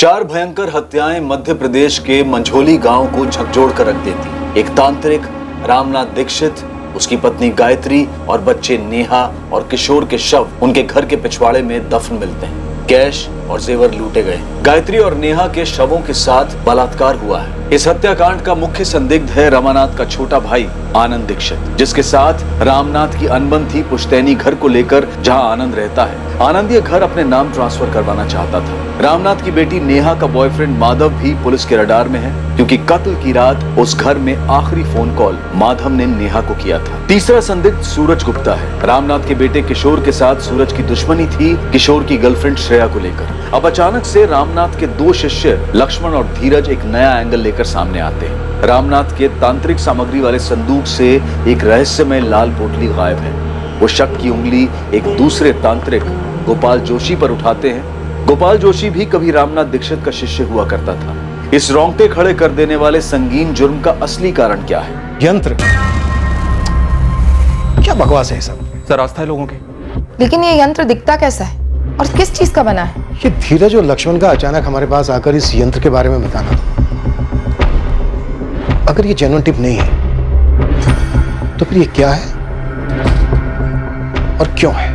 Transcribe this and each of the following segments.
चार भयंकर हत्याएं मध्य प्रदेश के मंझोली गांव को झकझोर कर रख देती। एक तांत्रिक रामनाथ दीक्षित, उसकी पत्नी गायत्री और बच्चे नेहा और किशोर के शव उनके घर के पिछवाड़े में दफन मिलते हैं। कैश और जेवर लूटे गए। गायत्री और नेहा के शवों के साथ बलात्कार हुआ है। इस हत्याकांड का मुख्य संदिग्ध है रमानाथ का छोटा भाई आनंद दीक्षित, जिसके साथ रामनाथ की अनबन थी पुश्तैनी घर को लेकर, जहां आनंद रहता है। आनंद ये घर अपने नाम ट्रांसफर करवाना चाहता था। रामनाथ की बेटी नेहा का बॉयफ्रेंड माधव भी पुलिस के रडार में है, क्योंकि कत्ल की रात उस घर में आखिरी फोन कॉल माधव ने नेहा को किया था। तीसरा संदिग्ध सूरज गुप्ता है। रामनाथ के बेटे किशोर के साथ सूरज की दुश्मनी थी किशोर की गर्लफ्रेंड श्रेया को लेकर। अब अचानक से रामनाथ के दो शिष्य लक्ष्मण और धीरज एक नया एंगल लेकर सामने आते हैं। रामनाथ के तांत्रिक सामग्री वाले संदूक से एक रहस्यमय लाल पोटली गायब है। वो शक की उंगली एक दूसरे तांत्रिक गोपाल जोशी पर उठाते हैं। गोपाल जोशी भी कभी रामनाथ दीक्षित का शिष्य हुआ करता था। इस रोंगटे खड़े कर देने वाले संगीन जुर्म का असली कारण क्या है? यंत्र। क्या बकवास है सब? सर आस्था है लोगों की। लेकिन ये यंत्र दिखता कैसा है और किस चीज का बना है? ये धीरज और लक्ष्मण का अचानक हमारे पास आकर इस यंत्र के बारे में बताना, अगर ये जेन्युइन टिप नहीं है तो फिर ये क्या है और क्यों है?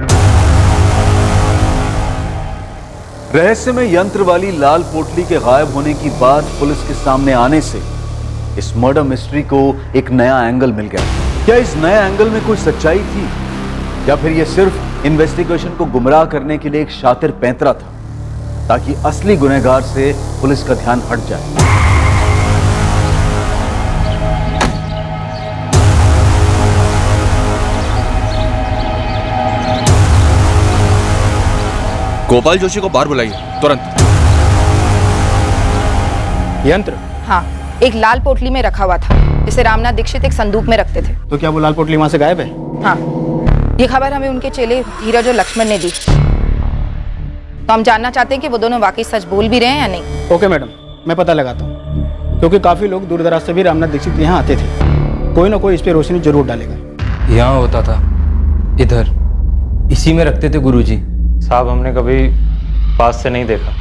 रहस्यमय यंत्र वाली लाल पोटली के गायब होने की बात पुलिस के सामने आने से इस मर्डर मिस्ट्री को एक नया एंगल मिल गया। क्या इस नए एंगल में कोई सच्चाई थी, या फिर यह सिर्फ इन्वेस्टिगेशन को गुमराह करने के लिए एक शातिर पैंतरा था, ताकि असली गुनहगार से पुलिस का ध्यान हट जाए? गोपाल जोशी को बाहर बुलाइए तुरंत। यंत्र? हाँ, एक लाल पोटली में रखा हुआ था, जिसे रामनाथ दीक्षित एक संदूक में रखते थे। तो क्या वो लाल पोटली वहां से गायब है? हाँ, ये खबर हमें उनके चेले धीरज और लक्ष्मण ने दी। तो हम जानना चाहते हैं कि वो दोनों वाकई सच बोल भी रहे हैं या नहीं। ओके मैडम, मैं पता लगाता हूँ, क्योंकि काफ़ी लोग दूर दराज से भी रामनाथ दीक्षित यहाँ आते थे। कोई ना कोई इस पर रोशनी जरूर डालेगा। यहाँ होता था, इधर इसी में रखते थे गुरुजी। साहब हमने कभी पास से नहीं देखा,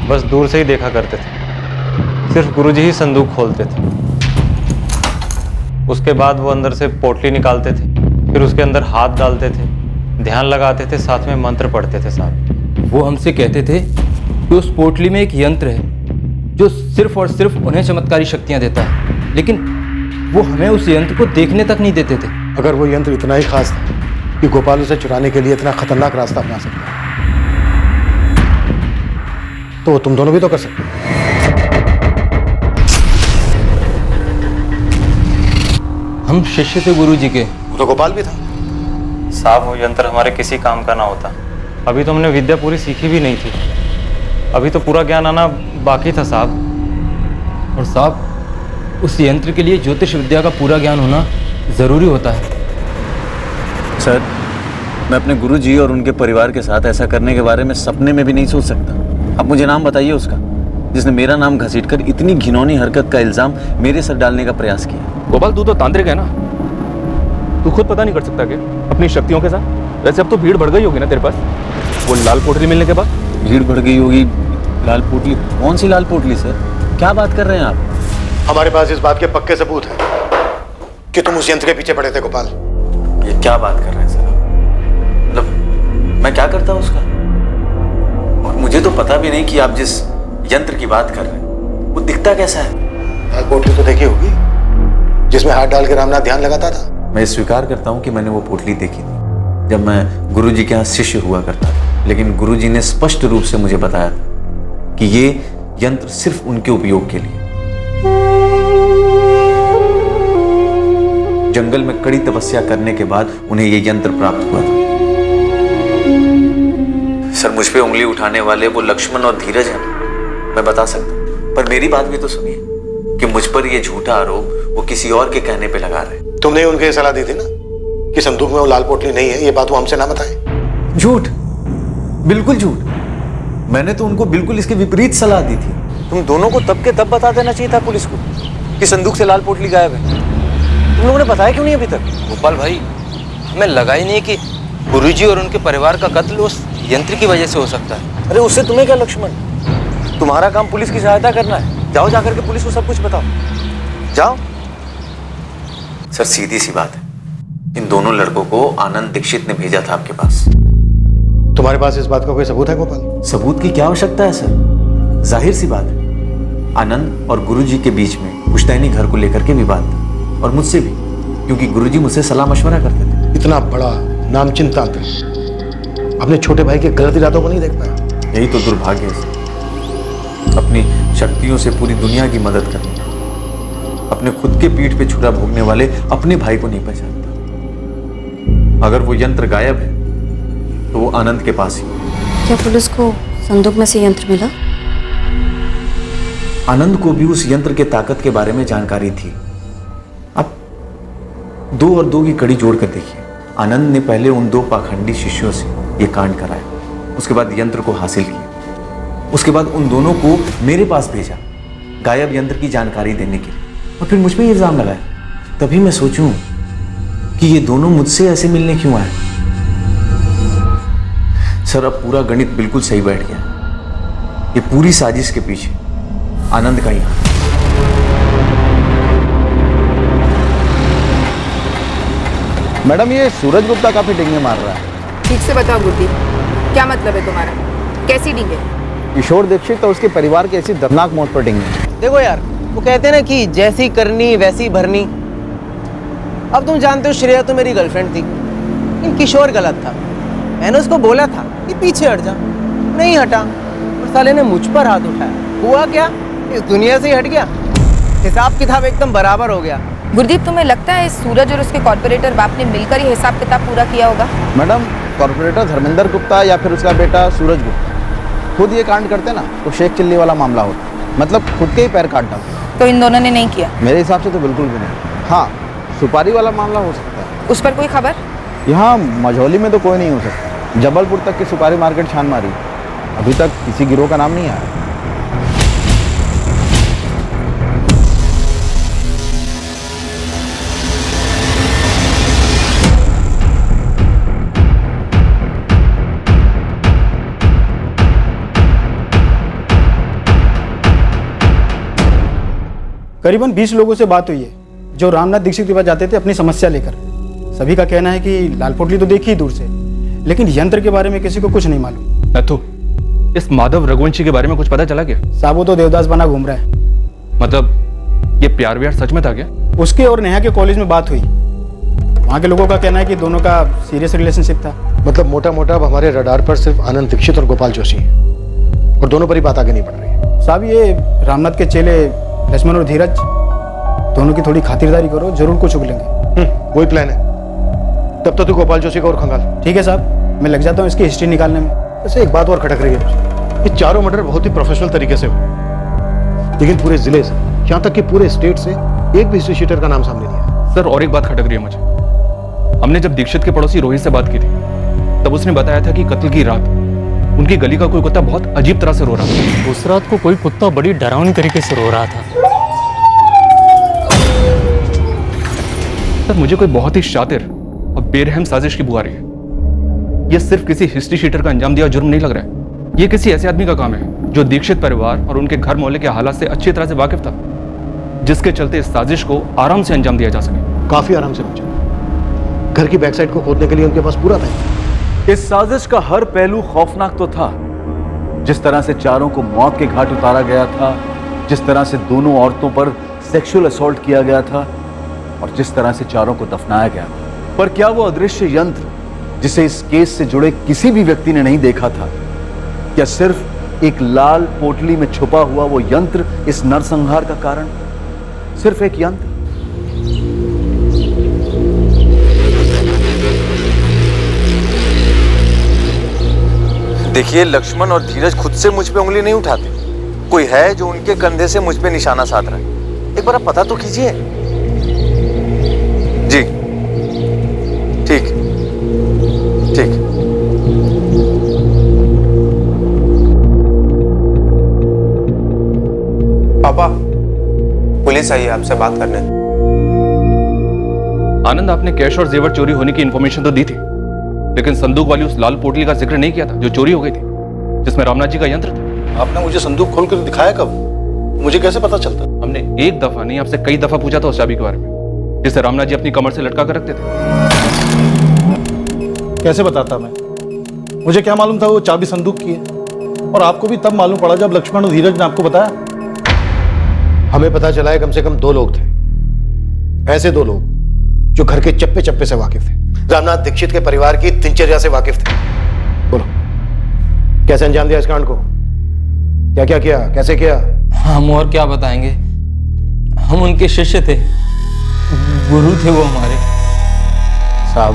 बस दूर से ही देखा करते थे। सिर्फ गुरुजी ही संदूक खोलते थे। उसके बाद वो अंदर से पोटली निकालते थे, फिर उसके अंदर हाथ डालते थे, ध्यान लगाते थे, साथ में मंत्र पढ़ते थे। साहब वो हमसे कहते थे कि उस पोटली में एक यंत्र है जो सिर्फ और सिर्फ उन्हें चमत्कारी शक्तियाँ देता है, लेकिन वो हमें उस यंत्र को देखने तक नहीं देते थे। अगर वो यंत्र इतना ही खास था कि गोपाल उसे चुराने के लिए इतना खतरनाक रास्ता अपना सकता है, तो वो तुम दोनों भी तो कर सकते हो। हम शिष्य थे गुरुजी के। वो तो गोपाल भी था। साहब वो यंत्र हमारे किसी काम का ना होता। अभी तो हमने विद्या पूरी सीखी भी नहीं थी, अभी तो पूरा ज्ञान आना बाकी था साहब। और साहब, उस यंत्र के लिए ज्योतिष विद्या का पूरा ज्ञान होना जरूरी होता है। सर, मैं अपने गुरुजी और उनके परिवार के साथ ऐसा करने के बारे में सपने में भी नहीं सोच सकता। अब मुझे नाम बताइए उसका, जिसने मेरा नाम घसीटकर इतनी घिनौनी हरकत का इल्जाम मेरे सर डालने का प्रयास किया। गोपाल तू तो तांत्रिक है ना, तू खुद पता नहीं कर सकता क्या अपनी शक्तियों के साथ? वैसे अब तो भीड़ बढ़ गई होगी ना तेरे पास, वो लाल पोटली मिलने के बाद। भीड़ बढ़ गई होगी? लाल पोटली? कौन सी लाल पोटली सर, क्या बात कर रहे हैं आप? हमारे पास इस बात के पक्के सबूत हैं कि तुम उस यंत्र के पीछे पड़े थे गोपाल। ये क्या बात कर रहे हैं सर? मतलब मैं क्या करता उसका? और मुझे तो पता भी नहीं कि आप जिस यंत्र की बात कर रहे हैं वो दिखता कैसा है। लाल पोटली तो देखी होगी, जिसमें हाथ डाल के रामनाथ ध्यान लगाता था। मैं स्वीकार करता हूँ कि मैंने वो पोटली देखी थी जब मैं गुरुजी के यहाँ शिष्य हुआ करता था, लेकिन गुरुजी ने स्पष्ट रूप से मुझे बताया था कि ये यंत्र सिर्फ उनके उपयोग के लिए। जंगल में कड़ी तपस्या करने के बाद उन्हें ये यंत्र प्राप्त हुआ था। सर, मुझ पे उंगली उठाने वाले वो लक्ष्मण और धीरज हैं, मैं बता सकता हूं, पर मेरी बात भी तो सुनिए कि मुझ पर ये झूठा आरोप वो किसी और के कहने पे लगा रहे हैं। तुमने उनके सलाह दी थी ना कि संदूक में वो लाल पोटली नहीं है, ये बात वो हमसे ना बताए। झूठ, बिल्कुल झूठ। मैंने तो उनको बिल्कुल इसके विपरीत सलाह दी थी। तुम दोनों को तब के तब बता देना चाहिए था पुलिस को कि संदूक से लाल पोटली गायब है। तुम लोगों ने बताया क्यों नहीं अभी तक? गोपाल भाई, हमें लगा ही नहीं कि गुरुजी और उनके परिवार का कत्ल उस यंत्र की वजह से हो सकता है। अरे उससे तुम्हें क्या लक्ष्मण? तुम्हारा काम पुलिस की सहायता करना है। जाओ जाकर के पुलिस को सब कुछ बताओ, जाओ। सर सीधी सी बात है, इन दोनों लड़कों को आनंद दीक्षित ने भेजा था आपके पास। तुम्हारे पास इस बात का कोई सबूत है गोपाल? सबूत की क्या आवश्यकता है सर, जाहिर सी बात है, आनंद और गुरुजी के बीच में पुश्तैनी घर को लेकर के विवाद था, और मुझसे भी, क्योंकि गुरुजी मुझसे सलाह मशवरा करते थे। इतना बड़ा नामचीन तांत्रिक अपने छोटे भाई के गलत इरादों को नहीं देख पाया। यही तो दुर्भाग्य है सर, अपनी शक्तियों से पूरी दुनिया की मदद करने, अपने खुद के पीठ पे छुरा भोगने वाले अपने भाई को नहीं पहचानता। अगर वो यंत्र गायब है तो वो आनंद के पास ही। क्या पुलिस को संदूक में से यंत्र मिला? आनंद को भी उस यंत्र के ताकत के बारे में जानकारी थी। अब 2 और 2 की कड़ी जोड़ कर देखिए, आनंद ने पहले उन 2 पाखंडी शिष्यों से ये कांड कराया, उसके बाद यंत्र को हासिल किया, उसके बाद उन दोनों को मेरे पास भेजा गायब यंत्र की जानकारी देने के लिए, और फिर मुझ पे इल्जाम लगाया। तभी मैं सोचूं कि ये दोनों मुझसे ऐसे मिलने क्यों आए। सर अब पूरा गणित बिल्कुल सही बैठ गया। ये पूरी साजिश के पीछे आनंद का ही हाथ। मैडम ये सूरज गुप्ता काफी डिंगे मार रहा है। ठीक से बताओ गुरदीप, क्या मतलब है तुम्हारा? कैसी डींगे? किशोर दीक्षित और उसके परिवार की ऐसी दर्दनाक मौत पर डिंगे। देखो यार, वो कहते हैं ना कि जैसी करनी वैसी भरनी। अब तुम जानते हो श्रेया तो मेरी गर्लफ्रेंड थी, लेकिन किशोर गलत था। मैंने उसको बोला था कि पीछे हट जा, नहीं हटा, और साले ने मुझ पर हाथ उठाया। हुआ क्या, इस दुनिया से ही हट गया। हिसाब किताब एकदम बराबर हो गया। गुरदीप, तुम्हें लगता है सूरज और उसके कॉर्पोरेटर बाप ने मिलकर ही हिसाब किताब पूरा किया होगा? मैडम कॉर्पोरेटर धर्मेंद्र गुप्ता या फिर उसका बेटा सूरज गुप्ता खुद ये कांड करते ना तो शेख चिल्ली वाला मामला होता, मतलब खुद के ही पैर काट डालते। तो इन दोनों ने नहीं किया? मेरे हिसाब से तो बिल्कुल भी नहीं। हाँ, सुपारी वाला मामला हो सकता है। उस पर कोई खबर? यहाँ मझौली में तो कोई नहीं हो सकता। जबलपुर तक की सुपारी मार्केट छान मारी, अभी तक किसी गिरोह का नाम नहीं आया। करीबन 20 लोगों से बात हुई है जो रामनाथ दीक्षित के पास जाते थे अपनी समस्या लेकर। सभी का कहना है कि लाल पोटली तो देखी ही दूर से, लेकिन यंत्र के बारे में किसी को कुछ नहीं मालूम। नथु, इस माधव रघुवंशी के बारे में कुछ पता चला क्या? साहब वो तो देवदास बना घूम रहा है। मतलब ये प्यार व्यार सच में था क्या? उसके और नेहा के कॉलेज में बात हुई, वहाँ के लोगों का कहना है कि दोनों का सीरियस रिलेशनशिप था। मतलब मोटा मोटा अब हमारे रडार पर सिर्फ आनंद दीक्षित और गोपाल जोशी है, और दोनों पर ही बात आगे नहीं बढ़ रही है। साहब ये रामनाथ के चेले लक्ष्मण और धीरज दोनों की थोड़ी खातिरदारी करो, जरूर कुछ उगलेंगे। वही प्लान है। तब तो तू गोपाल जोशी का और खंगाल। ठीक है साहब, मैं लग जाता हूँ इसकी हिस्ट्री निकालने में। वैसे एक बात और खटक रही है मुझे, ये चारों मर्डर बहुत ही प्रोफेशनल तरीके से हुए, लेकिन पूरे जिले से, यहाँ तक कि पूरे स्टेट से एक भी हिस्ट्री शीटर का नाम सामने नहीं आया। सर और एक बात खटक रही है मुझे। हमने जब दीक्षित के पड़ोसी रोहित से बात की थी, तब उसने बताया था कि कत्ल की रात उनकी गली का कोई कुत्ता बहुत अजीब तरह से रो रहा था। उस रात को कोई कुत्ता बड़ी डरावनी तरीके से रो रहा था। सर मुझे कोई बहुत ही शातिर और बेरहम साजिश की बुआ रही है। यह सिर्फ किसी हिस्ट्री शीटर का अंजाम दिया जुर्म नहीं लग रहा है। यह किसी ऐसे आदमी का काम है जो दीक्षित परिवार और उनके घर मोहल्ले के हालात से अच्छी तरह से वाकिफ था, जिसके चलते इस साजिश को आराम से अंजाम दिया जा सके। काफी आराम से पहुंचा। घर की बैक साइड को खोदने के लिए उनके पास पूरा टाइम। इस साजिश का हर पहलू खौफनाक तो था। जिस तरह से चारों को मौत के घाट उतारा गया था, जिस तरह से दोनों औरतों पर सेक्सुअल असॉल्ट किया गया था, और जिस तरह से चारों को दफनाया गया था। पर क्या वो अदृश्य यंत्र जिसे इस केस से जुड़े किसी भी व्यक्ति ने नहीं देखा था, क्या सिर्फ एक लाल पोटली में छुपा हुआ वो यंत्र इस नरसंहार का कारण? सिर्फ एक यंत्र? देखिए, लक्ष्मण और धीरज खुद से मुझ पे उंगली नहीं उठाते। कोई है जो उनके कंधे से मुझ पे निशाना साध रहा है। एक बार आप पता तो कीजिए। जी ठीक ठीक। पापा, पुलिस आई है आपसे बात करने। आनंद, आपने कैश और जेवर चोरी होने की इंफॉर्मेशन तो दी थी, लेकिन संदूक वाली उस लाल पोटली का जिक्र नहीं किया था जो चोरी हो गई थी, जिसमें रामनाथ जी का यंत्र था। आपने मुझे संदूक खोल कर दिखाया कब? मुझे कैसे पता चलता? हमने एक दफा नहीं आपसे कई दफा पूछा था उस चाबी के बारे में, जिसे रामनाथ जी अपनी कमर से लटका कर रखते थे। कैसे बताता मैं? मुझे क्या मालूम था वो चाबी संदूक की है? और आपको भी तब मालूम पड़ा जब लक्ष्मण और धीरज ने आपको बताया। हमें पता चला है कम से कम 2 लोग थे, ऐसे 2 लोग जो घर के चप्पे चप्पे से वाकिफ थे, रामनाथ दीक्षित के परिवार की दिनचर्या से वाकिफ थे। बोलो, कैसे अंजाम दिया इस कांड को? क्या क्या किया, कैसे किया? हम और क्या बताएंगे, हम उनके शिष्य थे, गुरु थे वो हमारे। साहब,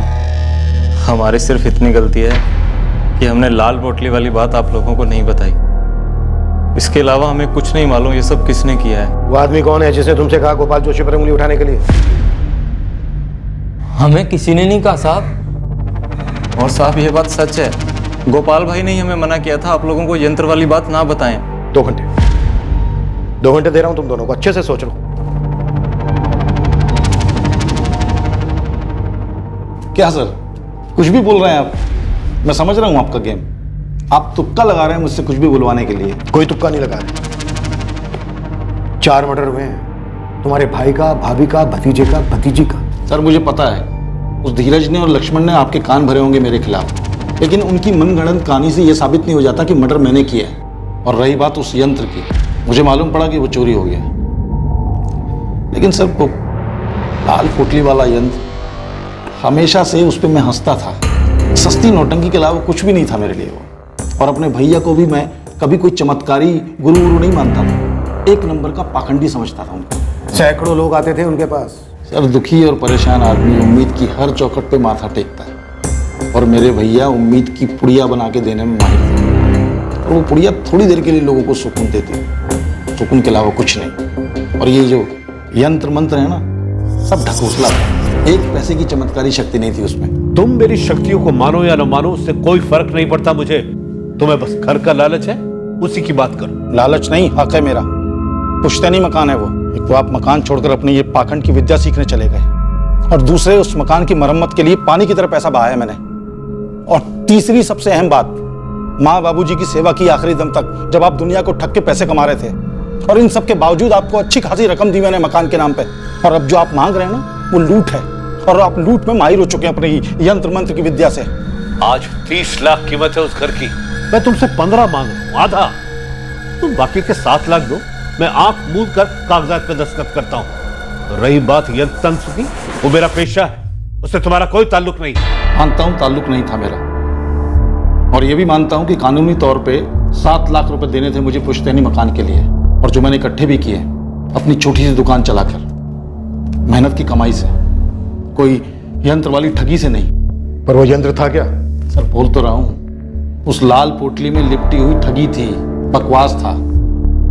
हमारी सिर्फ इतनी गलती है कि हमने लाल पोटली वाली बात आप लोगों को नहीं बताई। इसके अलावा हमें कुछ नहीं मालूम ये सब किसने किया है। वो आदमी कौन है जिसने तुमसे कहा गोपाल जोशी पर उंगली उठाने के लिए? हमें किसी ने नहीं कहा साहब। और साहब ये बात सच है, गोपाल भाई ने ही हमें मना किया था आप लोगों को यंत्र वाली बात ना बताएं। 2 घंटे दे रहा हूं तुम दोनों को, अच्छे से सोच लो। क्या सर, कुछ भी बोल रहे हैं आप? मैं समझ रहा हूं आपका गेम। आप तुक्का लगा रहे हैं मुझसे कुछ भी बुलवाने के लिए। कोई तुक्का नहीं लगा रहे। 4 मर्डर हुए हैं, तुम्हारे भाई का, भाभी का, भतीजे का, भतीजी का। सर मुझे पता है उस धीरज ने और लक्ष्मण ने आपके कान भरे होंगे मेरे खिलाफ, लेकिन उनकी मनगढ़ंत कहानी से यह साबित नहीं हो जाता कि मर्डर मैंने किया है। और रही बात उस यंत्र की, मुझे मालूम पड़ा कि वो चोरी हो गया, लेकिन सर वो लाल पोटली वाला यंत्र, हमेशा से उस पर मैं हंसता था। सस्ती नौटंकी के अलावा कुछ भी नहीं था मेरे लिए वो। और अपने भैया को भी मैं कभी कोई चमत्कारी गुरु नहीं मानता था, 1 नंबर का पाखंडी समझता था उनको। सैकड़ों लोग आते थे उनके पास। सर दुखी और परेशान आदमी उम्मीद की हर चौखट पे माथा टेकता है, और मेरे भैया उम्मीद की पुड़िया बना के देने में माहिर थे। और वो पुड़िया थोड़ी देर के लिए लोगों को सुकून देती, सुकून के अलावा कुछ नहीं। और ये जो यंत्र मंत्र है ना, सब ढकोसला था, 1 पैसे की चमत्कारी शक्ति नहीं थी उसमें। तुम मेरी शक्तियों को मानो या न मानो उससे कोई फर्क नहीं पड़ता मुझे। तुम्हें बस घर का लालच है, उसी की बात करो। लालच नहीं, हक है मेरा। पुश्तैनी मकान है वो। एक तो आप मकान छोड़कर अपनी ये पाखंड की विद्या सीखने चले गए, और दूसरे उस मकान की मरम्मत के लिए पानी की तरह पैसा बहाया मैंने। और तीसरी सबसे अहम बात, माँ बाबूजी की सेवा की आखिरी दम तक, जब आप दुनिया को ठग के पैसे कमा रहे थे। और इन सब के बावजूद आपको अच्छी खासी रकम दी मैंने मकान के नाम पे। और अब जो आप मांग रहे हैं ना, वो लूट है, और आप लूट में माहिर हो चुके हैं अपनी यंत्र मंत्र की विद्या से। आज 30 लाख कीमत है उस घर की, मैं तुमसे 15 मांग रहा हूं, आधा। तुम बाकी के 7 लाख दो, मैं आंख मूंद कर कागजात पे दस्तखत करता हूं। रही बात यंत्र तंत्र की, वो मेरा पेशा है, उससे तुम्हारा कोई ताल्लुक नहीं। मानता हूं ताल्लुक नहीं था मेरा, और ये भी मानता हूं कि कानूनी तौर पे 7 लाख रुपए देने थे मुझे पुश्तैनी मकान के लिए, और जो मैंने इकट्ठे भी किए अपनी छोटी सी दुकान चलाकर, मेहनत की कमाई से, कोई यंत्र वाली ठगी से नहीं। पर वो यंत्र था क्या? सर बोल तो रहा हूं, उस लाल पोटली में लिपटी हुई ठगी थी, बकवास था,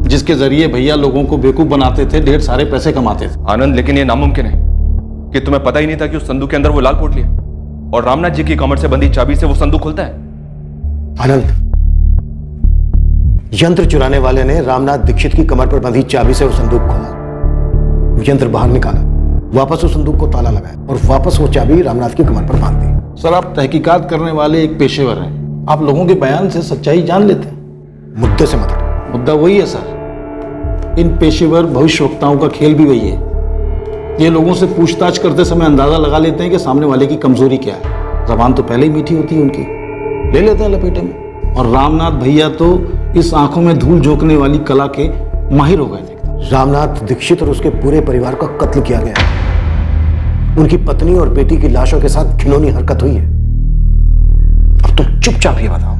जिसके जरिए भैया लोगों को बेवकूफ बनाते थे, ढेर सारे पैसे कमाते थे। आनंद, लेकिन ये नामुमकिन है कि तुम्हें पता ही नहीं था कि उस संदूक के अंदर वो लाल पोटली है, और रामनाथ जी की कमर से बंधी चाबी से वो संदूक खुलता है। आनंद, यंत्र चुराने वाले ने रामनाथ दीक्षित की कमर पर बंधी चाबी से वो संदूक खोला, यंत्र बाहर निकाला, वापस उस संदूक को ताला लगाया, और वापस वो चाबी रामनाथ की कमर पर बांध दी। सर आप तहकीकात करने वाले एक पेशेवर हैं, आप लोगों के बयान से सच्चाई जान लेते हैं। मुद्दे से मत हटो, मुद्दा वही है सर। इन पेशेवर भविष्यवक्ताओं का खेल भी वही है। ये लोगों से पूछताछ करते समय अंदाजा लगा लेते हैं कि सामने वाले की कमजोरी क्या है। जबान तो पहले ही मीठी होती है उनकी, ले लेते हैं लपेटे में। और रामनाथ भैया तो इस आंखों में धूल झोंकने वाली कला के माहिर हो गए थे। रामनाथ दीक्षित और उसके पूरे परिवार का कत्ल किया गया, उनकी पत्नी और बेटी की लाशों के साथ घिनौनी हरकत हुई है। अब तुम चुपचाप ये बताओ,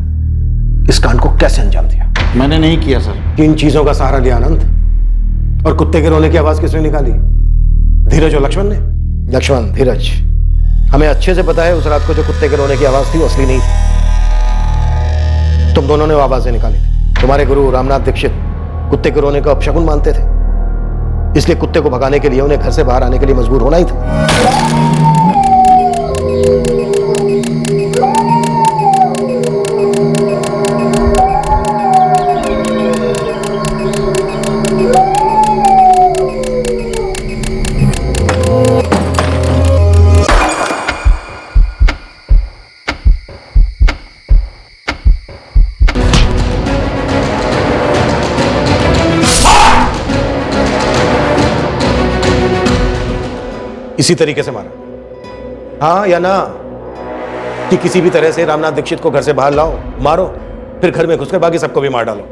इस कांड को कैसे अंजाम दिया? मैंने नहीं किया सर। किन चीजों का सहारा लिया आनंद? और कुत्ते के रोने की आवाज किसने निकाली? धीरज और लक्ष्मण ने? लक्ष्मण, धीरज, हमें अच्छे से पता है उस रात को जो कुत्ते के रोने की आवाज थी वो असली नहीं थी, तुम दोनों ने वो आवाजें निकाली थी। तुम्हारे गुरु रामनाथ दीक्षित कुत्ते के रोने का अपशकुन मानते थे, इसलिए कुत्ते को भगाने के लिए उन्हें घर से बाहर आने के लिए मजबूर होना ही था। इसी तरीके से मारा? हाँ या ना? कि किसी भी तरह से रामनाथ दीक्षित को घर से बाहर लाओ, मारो, फिर घर में घुसकर बाकी सबको भी मार डालो।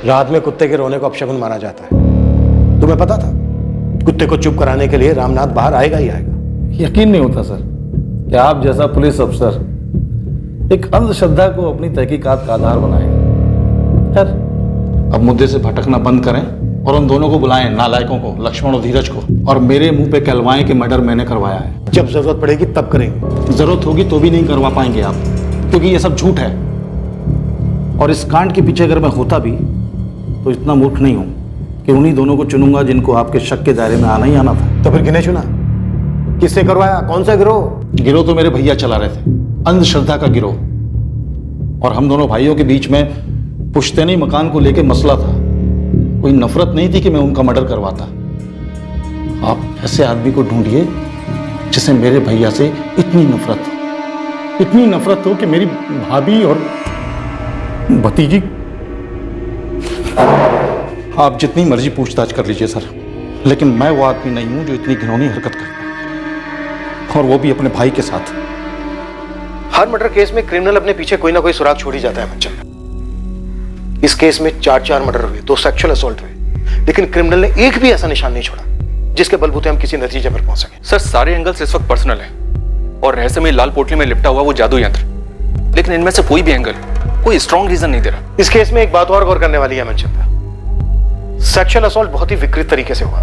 रात में कुत्ते के रोने को अपशगुन माना जाता है। तुम्हें पता था? कुत्ते को चुप कराने के लिए रामनाथ बाहर आएगा ही आएगा। यकीन नहीं होता सर कि आप जैसा पुलिस अफसर एक अंधश्रद्धा को अपनी तहकीकात का आधार बनाएगा। खैर, अब मुद्दे से भटकना बंद करें और उन दोनों को बुलाएं, नालायकों को, लक्ष्मण और धीरज को, और मेरे मुंह पे कहलवाएं कि मर्डर मैंने करवाया है। जब जरूरत पड़ेगी तब करेंगे। जरूरत होगी तो भी नहीं करवा पाएंगे आप, क्योंकि ये सब झूठ है। और इस कांड के पीछे अगर मैं होता भी तो इतना मूर्ख नहीं हूं कि उन्हीं दोनों को चुनूंगा जिनको आपके शक के दायरे में आना ही आना था। तो फिर किन्हें चुना? किससे करवाया? कौन सा गिरोह? गिरोह तो मेरे भैया चला रहे थे, अंधश्रद्धा का गिरोह। और हम दोनों भाइयों के बीच में पुश्तैनी मकान को लेकर मसला था। कोई नफरत नहीं थी कि मैं उनका मर्डर करवाता। आप ऐसे आदमी को ढूंढिए जिसे मेरे भैया से इतनी नफरत हो कि मेरी भाभी और भतीजी। आप जितनी मर्जी पूछताछ कर लीजिए सर, लेकिन मैं वो आदमी नहीं हूं जो इतनी घिनौनी हरकत करता, और वो भी अपने भाई के साथ। हर मर्डर केस में क्रिमिनल अपने पीछे कोई ना कोई सुराग छोड़ ही जाता है मंचन। इस केस में 4 मर्डर हुए, 2 सेक्सुअल असॉल्ट हुए, लेकिन क्रिमिनल ने एक भी ऐसा निशान नहीं छोड़ा जिसके बलबूते हम किसी नतीजे पर पहुंच सके। सर, सारे एंगल्स इस वक्त पर्सनल है और रहस्यमय लाल पोटली में लिपटा हुआ वो जादू यंत्र, लेकिन इनमें से कोई भी एंगल कोई स्ट्रॉन्ग रीजन नहीं दे रहा। इस केस में एक बात और गौर करने वाली है मनचंदा। सेक्सुअल असॉल्ट बहुत ही विकृत तरीके से हुआ,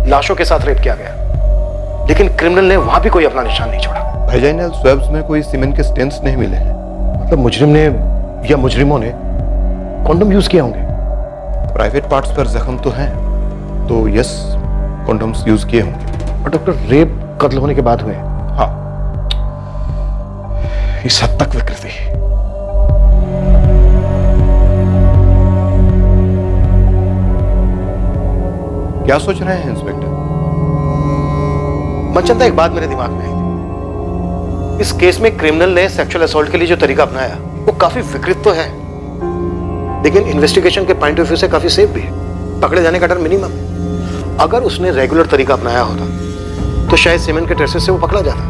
लाशों के साथ रेप किया गया, लेकिन क्रिमिनल ने वहां भी कोई अपना निशान नहीं छोड़ा। वेजाइनल स्वैब्स में कोई सीमेन के स्टेन्स नहीं मिले हैं। मतलब मुजरिम ने या मुजरिमों ने कॉन्डोम यूज किया होंगे। प्राइवेट पार्ट्स पर जख्म तो हैं, तो यस, कॉन्डोम्स यूज किए होंगे। और डॉक्टर, रेप कत्ल होने के बाद हुए? हाँ, इस हद तक विकृति। क्या सोच रहे हैं इंस्पेक्टर? मनचंदा, एक बात मेरे दिमाग में आई थी। इस केस में क्रिमिनल ने सेक्सुअल असॉल्ट के लिए जो तरीका अपनाया वो काफी विकृत तो है, लेकिन इन्वेस्टिगेशन के पॉइंट ऑफ व्यू से काफी सेफ भी है। पकड़े जाने का डर मिनिमम है। अगर उसने रेगुलर तरीका अपनाया होता तो शायद सीमेन के ट्रेसेस से वो पकड़ा जाता।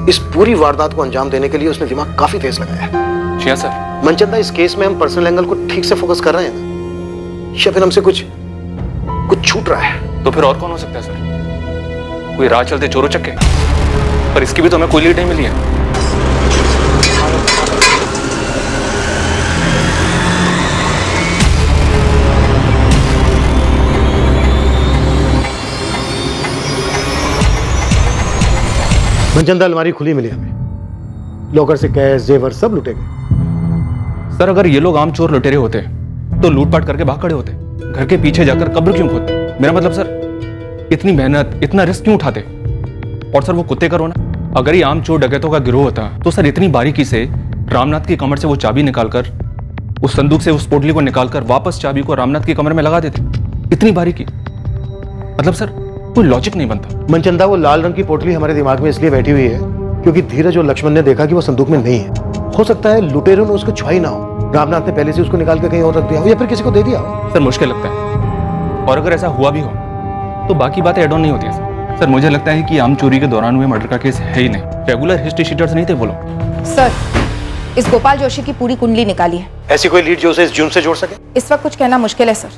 इस पूरी वारदात को अंजाम देने के लिए उसने दिमाग काफी तेज लगाया है। जी सर। मनचंदा, इस केस में हम पर्सनल एंगल को ठीक से फोकस कर रहे हैं ना, या फिर हमसे कुछ छूट रहा है? तो फिर और कौन हो सकता है सर? कोई राह चलते चोरों चक्के? पर इसकी भी तो हमें कोई लीड नहीं मिली है। मनचंदा, अलमारी खुली मिली हमें, लॉकर से कैश जेवर सब लुटे गए। सर, अगर ये लोग आम चोर लुटेरे होते तो लूटपाट करके भाग खड़े होते। घर के पीछे जाकर कब्र क्यों खोदते? मेरा मतलब सर, इतनी मेहनत, इतना रिस्क क्यों उठाते? और सर, वो कुत्ते का रोना, अगर ये आम चोर डकैतों का गिरोह होता तो सर इतनी बारीकी से रामनाथ की कमर से वो चाबी निकालकर, उस संदूक से उस पोटली को निकालकर वापस चाबी को रामनाथ की कमर में लगा देते। इतनी बारीकी, मतलब सर कोई लॉजिक नहीं बनता। मनचंदा, वो लाल रंग की पोटली हमारे दिमाग में इसलिए बैठी हुई है क्योंकि धीरज और लक्ष्मण ने देखा कि वो संदूक में नहीं है। हो सकता है लुटेरों ने उसको छुआ ही ना हो, रामनाथ ने पहले से उसको निकाल के कहीं और रख दिया हो, या फिर किसी को दे दिया हो। सर, मुश्किल लगता है, और अगर ऐसा हुआ भी हो तो बाकी बातें एड ऑन नहीं होती है सर। मुझे लगता है कि आम चोरी के दौरान हुए मर्डर का केस है ही नहीं, रेगुलर हिस्ट्री शीटर्स नहीं थे वो लोग। सर, इस गोपाल जोशी की पूरी कुंडली निकाली है। ऐसी कोई लीड जो उसे इस जुर्म से जोड़ सके? इस वक्त कुछ कहना मुश्किल है सर,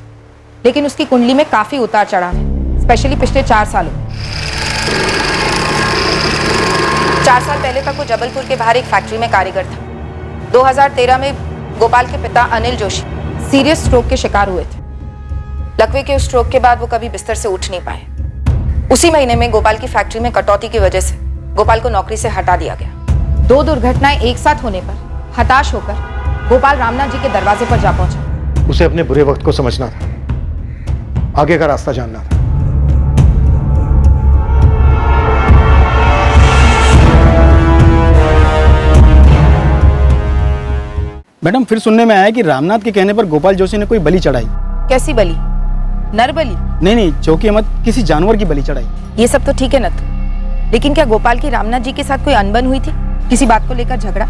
लेकिन उसकी कुंडली में काफी उतार चढ़ाव है, स्पेशली पिछले 4 सालों। 4 साल पहले तक वो जबलपुर के बाहर एक फैक्ट्री में कारीगर था। 2013 में गोपाल के पिता अनिल जोशी सीरियस स्ट्रोक के शिकार हुए थे। लकवे के उस स्ट्रोक के बाद वो कभी बिस्तर से उठ नहीं पाए। उसी महीने में गोपाल की फैक्ट्री में कटौती की वजह से गोपाल को नौकरी से हटा दिया गया। 2 दुर्घटनाएं एक साथ होने पर हताश होकर गोपाल रामनाथ जी के दरवाजे पर जा पहुंचा। उसे अपने बुरे वक्त को समझना था, आगे का रास्ता जानना था। मैडम, फिर सुनने में आया कि रामनाथ के कहने पर गोपाल जोशी ने कोई बलि चढ़ाई। कैसी बलि? नर बलि? नहीं, चौकी मत, किसी जानवर की बलि चढ़ाई। ये सब तो ठीक है न, तो लेकिन क्या गोपाल की रामनाथ जी के साथ कोई अनबन हुई थी? किसी बात को लेकर झगड़ा?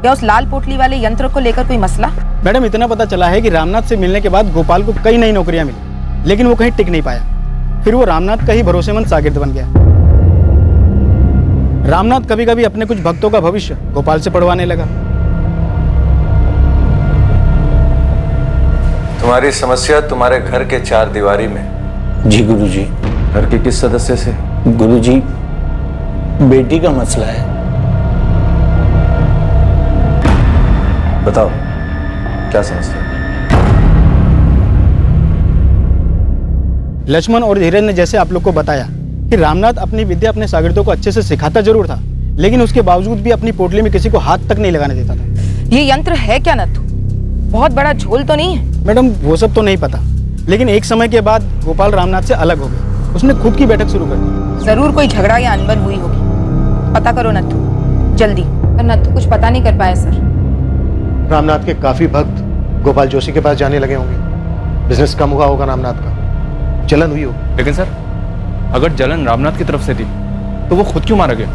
या उस लाल पोटली वाले यंत्र को लेकर कोई मसला? मैडम इतना पता चला है कि रामनाथ से मिलने के बाद गोपाल को कई नई नौकरियां मिली, लेकिन वो कहीं टिक नहीं पाया। फिर वो रामनाथ का ही भरोसेमंद शागिर्द बन गया। रामनाथ कभी कभी अपने कुछ भक्तों का भविष्य गोपाल से पढ़वाने लगा। तुम्हारी समस्या तुम्हारे घर के चार दीवारी में। जी गुरुजी। घर के किस सदस्य से? गुरुजी, बेटी का मसला है। बताओ क्या समस्या? लक्ष्मण और धीरज ने जैसे आप लोग को बताया कि रामनाथ अपनी विद्या अपने शागिर्दों को अच्छे से सिखाता जरूर था, लेकिन उसके बावजूद भी अपनी पोटली में किसी को हाथ तक नहीं लगाने देता था। ये यंत्र है क्या नथु? बहुत बड़ा झोल तो नहीं है? मैडम वो सब तो नहीं पता, लेकिन एक समय के बाद गोपाल रामनाथ से अलग हो गया। उसने खुद की बैठक शुरू कर दी। जरूर कोई झगड़ा या अनबन हुई होगी। पता करो नथु, जल्दी। पर नथु कुछ पता नहीं कर पाया सर। रामनाथ के काफी भक्त गोपाल जोशी के पास जाने लगे होंगे। बिजनेस कम हुआ होगा रामनाथ का, जलन हुई होगी। लेकिन सर, अगर जलन रामनाथ की तरफ से थी तो वो खुद क्यों मारा गया,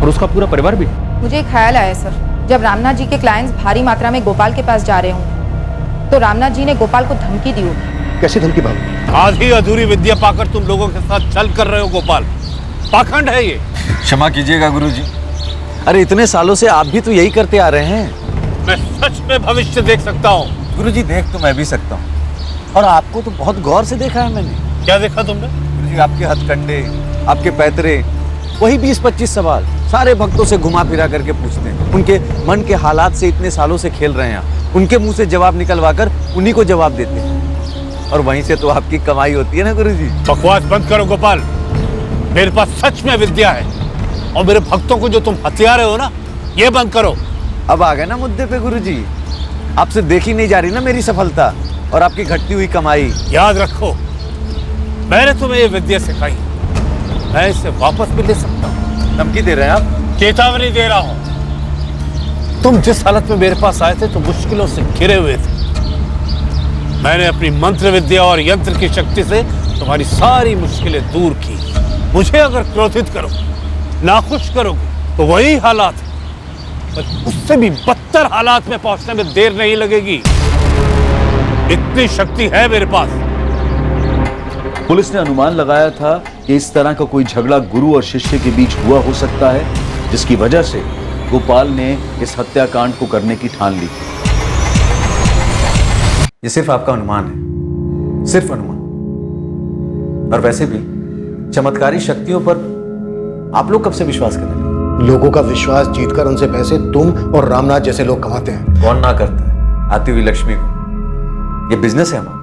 और उसका पूरा परिवार भी? मुझे एक ख्याल आया सर, जब रामनाथ जी के क्लाइंट्स भारी मात्रा में गोपाल के पास जा रहे होंगे तो रामनाथ जी ने गोपाल को धमकी दी होगी। कैसी धमकी बाबू? आधी अधूरी विद्या पाकर तुम लोगों के साथ छल कर रहे हो गोपाल। पाखंड है ये। क्षमा कीजिएगा गुरुजी। अरे इतने सालों से आप भी तो यही करते आ रहे हैं। मैं सच में भविष्य देख सकता हूँ। गुरुजी देख तो मैं भी सकता हूँ, और आपको तो बहुत गौर से देखा है मैंने। क्या देखा तुमने? गुरुजी आपके हथकंडे, आपके पैतरे, वही 20-25 सवाल सारे भक्तों से घुमा फिरा करके पूछते हैं। उनके मन के हालात से इतने सालों से खेल रहे हैं आप। उनके मुंह से जवाब निकलवा कर उन्हीं को जवाब देते हैं, और वहीं से तो आपकी कमाई होती है ना गुरुजी। बकवास बंद करो गोपाल। मेरे पास सच में विद्या है, और मेरे भक्तों को जो तुम हथिया रहे हो ना, ये बंद करो। अब आ गए ना मुद्दे पे गुरुजी। आपसे देखी नहीं जा रही ना मेरी सफलता और आपकी घटती हुई कमाई। याद रखो, मैंने तुम्हें ये विद्या सिखाई, मैं इसे वापस भी ले सकता हूँ। धमकी दे रहे हैं आप? चेतावनी दे रहा हूँ। तुम जिस हालत में मेरे पास आए थे तो मुश्किलों से घिरे हुए थे। मैंने अपनी मंत्र विद्या और यंत्र की शक्ति से तुम्हारी सारी मुश्किलें दूर की। मुझे अगर क्रोधित करोगे, नाखुश करोगे, तो वही हालात है, पर उससे भी बदतर हालात में पहुंचने में देर नहीं लगेगी। इतनी शक्ति है मेरे पास। पुलिस ने अनुमान लगाया था कि इस तरह का कोई झगड़ा गुरु और शिष्य के बीच हुआ हो सकता है, जिसकी वजह से गोपाल ने इस हत्याकांड को करने की ठान ली। ये सिर्फ आपका अनुमान है, सिर्फ अनुमान। और वैसे भी चमत्कारी शक्तियों पर आप लोग कब से विश्वास करने लगे? लोगों का विश्वास जीतकर उनसे पैसे तुम और रामनाथ जैसे लोग कमाते हैं। कौन ना करता है आती हुई लक्ष्मी को। ये बिजनेस है हमारा।